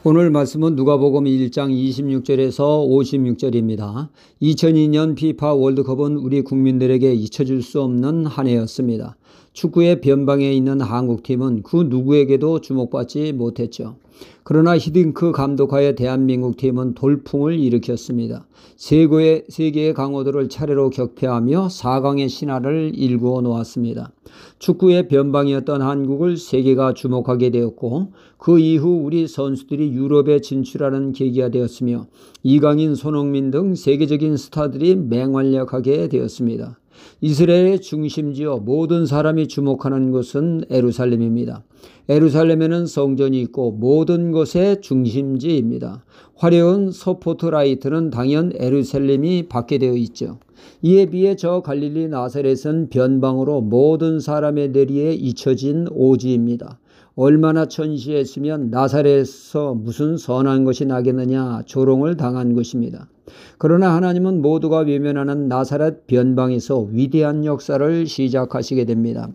오늘 말씀은 누가복음 1장 26절에서 56절입니다. 2002년 피파 월드컵은 우리 국민들에게 잊혀질 수 없는 한 해였습니다. 축구의 변방에 있는 한국팀은 그 누구에게도 주목받지 못했죠. 그러나 히딩크 감독하에 대한민국 팀은 돌풍을 일으켰습니다. 세계의 강호들을 차례로 격패하며 4강의 신화를 일구어 놓았습니다. 축구의 변방이었던 한국을 세계가 주목하게 되었고 그 이후 우리 선수들이 유럽에 진출하는 계기가 되었으며 이강인, 손흥민 등 세계적인 스타들이 맹활약하게 되었습니다. 이스라엘의 중심지요 모든 사람이 주목하는 곳은 예루살렘입니다. 예루살렘에는 성전이 있고 모든 것의 중심지입니다. 화려한 스포트라이트는 당연 예루살렘이 받게 되어 있죠. 이에 비해 저 갈릴리 나사렛은 변방으로 모든 사람의 내리에 잊혀진 오지입니다. 얼마나 천시했으면 나사렛에서 무슨 선한 것이 나겠느냐 조롱을 당한 것입니다. 그러나 하나님은 모두가 외면하는 나사렛 변방에서 위대한 역사를 시작하시게 됩니다.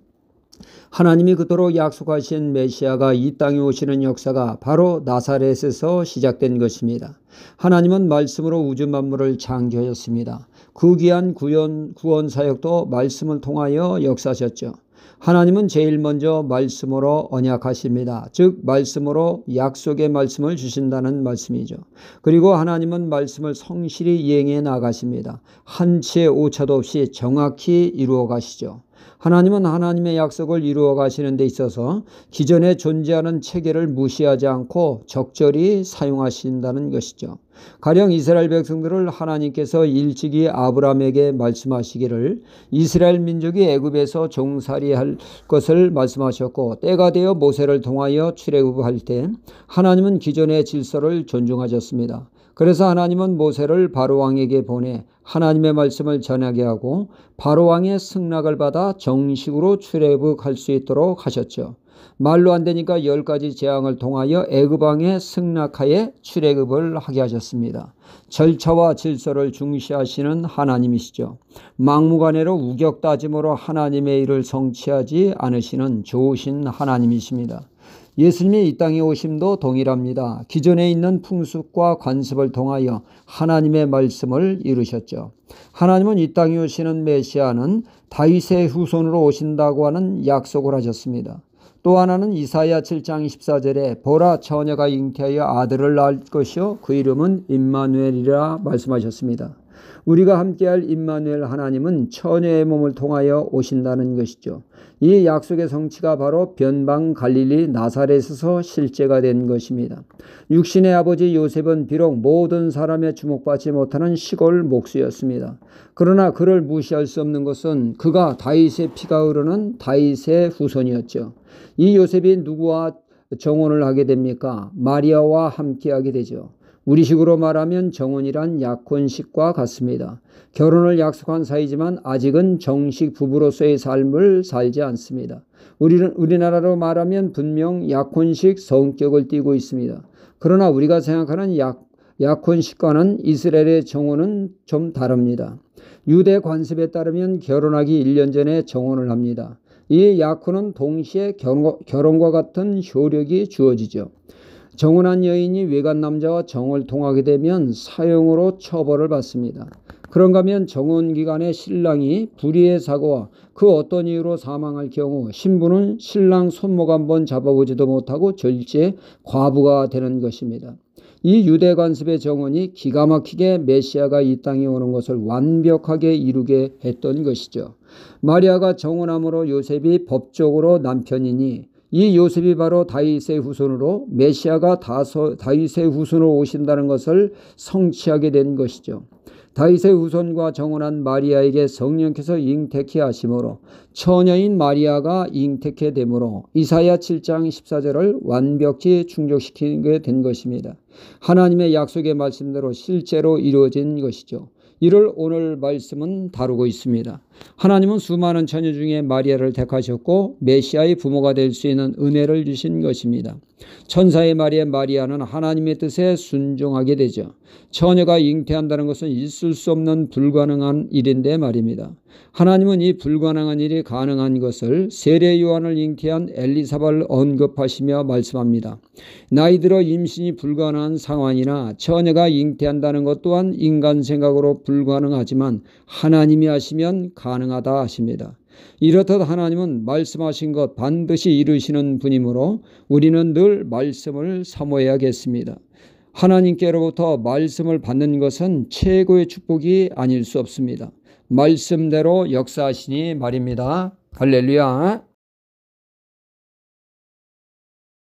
하나님이 그토록 약속하신 메시아가 이 땅에 오시는 역사가 바로 나사렛에서 시작된 것입니다. 하나님은 말씀으로 우주 만물을 창조하셨습니다. 그 귀한 구원 사역도 말씀을 통하여 역사하셨죠. 하나님은 제일 먼저 말씀으로 언약하십니다. 즉 말씀으로 약속의 말씀을 주신다는 말씀이죠. 그리고 하나님은 말씀을 성실히 이행해 나가십니다. 한치의 오차도 없이 정확히 이루어 가시죠. 하나님은 하나님의 약속을 이루어 가시는 데 있어서 기존에 존재하는 체계를 무시하지 않고 적절히 사용하신다는 것이죠. 가령 이스라엘 백성들을 하나님께서 일찍이 아브라함에게 말씀하시기를 이스라엘 민족이 애굽에서 종살이할 것을 말씀하셨고 때가 되어 모세를 통하여 출애굽할 때 하나님은 기존의 질서를 존중하셨습니다. 그래서 하나님은 모세를 바로왕에게 보내 하나님의 말씀을 전하게 하고 바로왕의 승낙을 받아 정식으로 출애굽할 수 있도록 하셨죠. 말로 안 되니까 10가지 재앙을 통하여 애굽왕의 승낙하에 출애굽을 하게 하셨습니다. 절차와 질서를 중시하시는 하나님이시죠. 막무가내로 우격다짐으로 하나님의 일을 성취하지 않으시는 좋으신 하나님이십니다. 예수님이 이 땅에 오심도 동일합니다. 기존에 있는 풍습과 관습을 통하여 하나님의 말씀을 이루셨죠. 하나님은 이 땅에 오시는 메시아는 다윗의 후손으로 오신다고 하는 약속을 하셨습니다. 또 하나는 이사야 7장 14절에 보라 처녀가 잉태하여 아들을 낳을 것이요 그 이름은 임마누엘이라 말씀하셨습니다. 우리가 함께할 임마누엘 하나님은 처녀의 몸을 통하여 오신다는 것이죠. 이 약속의 성취가 바로 변방 갈릴리 나사렛에서 실제가 된 것입니다. 육신의 아버지 요셉은 비록 모든 사람의 주목받지 못하는 시골 목수였습니다. 그러나 그를 무시할 수 없는 것은 그가 다윗의 피가 흐르는 다윗의 후손이었죠. 이 요셉이 누구와 정혼을 하게 됩니까? 마리아와 함께하게 되죠. 우리식으로 말하면 정혼이란 약혼식과 같습니다. 결혼을 약속한 사이지만 아직은 정식 부부로서의 삶을 살지 않습니다. 우리나라로 말하면 분명 약혼식 성격을 띠고 있습니다. 그러나 우리가 생각하는 약혼식과는 이스라엘의 정혼은 좀 다릅니다. 유대 관습에 따르면 결혼하기 1년 전에 정혼을 합니다. 이 약혼은 동시에 결혼과 같은 효력이 주어지죠. 정혼한 여인이 외간 남자와 정을 통하게 되면 사형으로 처벌을 받습니다. 그런가 하면 정혼 기간에 신랑이 불의의 사고와 그 어떤 이유로 사망할 경우 신부는 신랑 손목 한번 잡아보지도 못하고 절제 과부가 되는 것입니다. 이 유대 관습의 정혼이 기가 막히게 메시아가 이 땅에 오는 것을 완벽하게 이루게 했던 것이죠. 마리아가 정혼함으로 요셉이 법적으로 남편이니 이 요셉이 바로 다윗의 후손으로 메시아가 다윗의 후손으로 오신다는 것을 성취하게 된 것이죠. 다윗의 후손과 정혼한 마리아에게 성령께서 잉태케 하심으로 처녀인 마리아가 잉태케 되므로 이사야 7장 14절을 완벽히 충족시키게 된 것입니다. 하나님의 약속의 말씀대로 실제로 이루어진 것이죠. 이를 오늘 말씀은 다루고 있습니다. 하나님은 수많은 처녀 중에 마리아를 택하셨고 메시아의 부모가 될 수 있는 은혜를 주신 것입니다. 천사의 말에 마리아는 하나님의 뜻에 순종하게 되죠. 처녀가 잉태한다는 것은 있을 수 없는 불가능한 일인데 말입니다. 하나님은 이 불가능한 일이 가능한 것을 세례 요한을 잉태한 엘리사바를 언급하시며 말씀합니다. 나이 들어 임신이 불가능한 상황이나 처녀가 잉태한다는 것 또한 인간 생각으로 불가능하지만 하나님이 하시면 가능하다 하십니다. 이렇듯 하나님은 말씀하신 것 반드시 이루시는 분이므로 우리는 늘 말씀을 사모해야겠습니다. 하나님께로부터 말씀을 받는 것은 최고의 축복이 아닐 수 없습니다. 말씀대로 역사하시니 말입니다. 할렐루야.